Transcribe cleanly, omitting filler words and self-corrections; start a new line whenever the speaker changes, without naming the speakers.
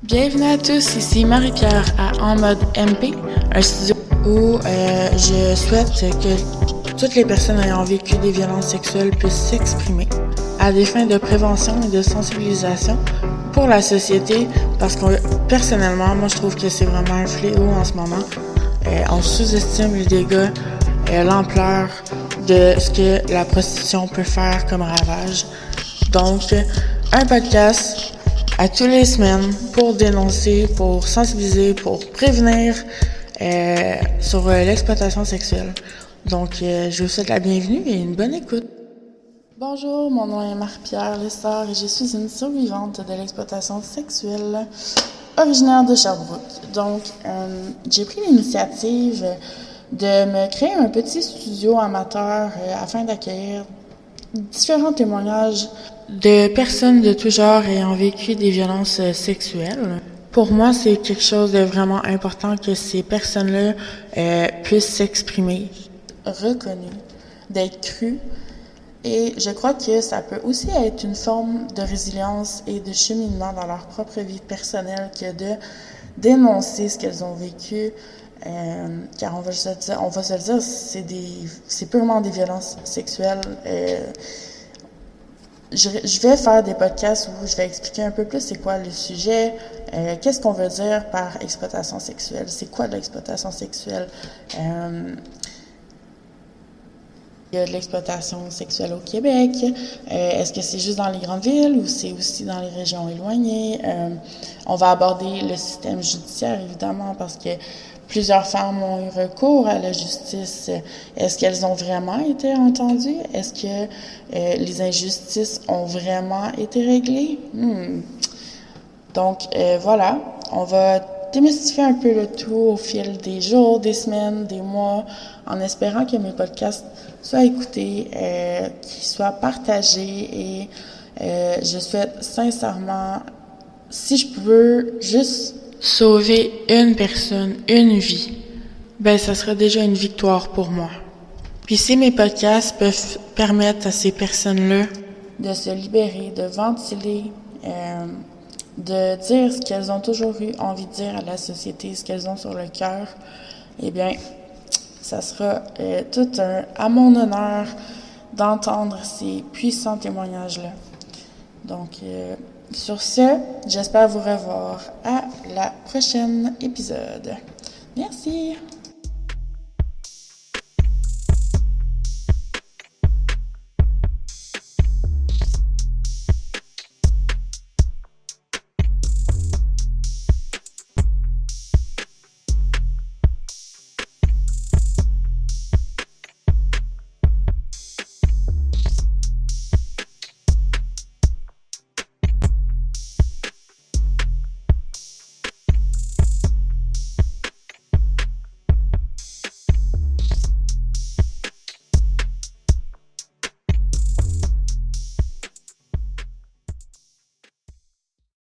Bienvenue à tous, ici Marie-Pierre à En Mode MP, un studio où je souhaite que toutes les personnes ayant vécu des violences sexuelles puissent s'exprimer à des fins de prévention et de sensibilisation pour la société, parce que personnellement, moi je trouve que c'est vraiment un fléau en ce moment. On sous-estime les dégâts, l'ampleur de ce que la prostitution peut faire comme ravage. Donc, un podcast à tous les semaines pour dénoncer, pour sensibiliser, pour prévenir sur l'exploitation sexuelle. Donc, je vous souhaite la bienvenue et une bonne écoute. Bonjour, mon nom est Marie-Pierre Lessard et je suis une survivante de l'exploitation sexuelle originaire de Sherbrooke. Donc, j'ai pris l'initiative de me créer un petit studio amateur afin d'accueillir différents témoignages de personnes de tout genre ayant vécu des violences sexuelles. Pour moi, c'est quelque chose de vraiment important que ces personnes-là puissent s'exprimer, reconnues, d'être crues. Et je crois que ça peut aussi être une forme de résilience et de cheminement dans leur propre vie personnelle que de dénoncer ce qu'elles ont vécu. Car on va se le dire, c'est purement des violences sexuelles. Je vais faire des podcasts où je vais expliquer un peu plus c'est quoi le sujet, qu'est-ce qu'on veut dire par exploitation sexuelle, c'est quoi de l'exploitation sexuelle. Il y a de l'exploitation sexuelle au Québec. Est-ce que c'est juste dans les grandes villes ou c'est aussi dans les régions éloignées? On va aborder le système judiciaire, évidemment, parce que plusieurs femmes ont eu recours à la justice. Est-ce qu'elles ont vraiment été entendues? Est-ce que les injustices ont vraiment été réglées? Donc, voilà, on va démystifier un peu le tout au fil des jours, des semaines, des mois, en espérant que mes podcasts soient écoutés, qu'ils soient partagés et je souhaite sincèrement, si je peux juste sauver une personne, une vie, ben ça sera déjà une victoire pour moi. Puis si mes podcasts peuvent permettre à ces personnes-là de se libérer, de ventiler, de dire ce qu'elles ont toujours eu envie de dire à la société, ce qu'elles ont sur le cœur, eh bien, ça sera tout à mon honneur d'entendre ces puissants témoignages-là. Donc, sur ce, j'espère vous revoir à la prochaine épisode. Merci!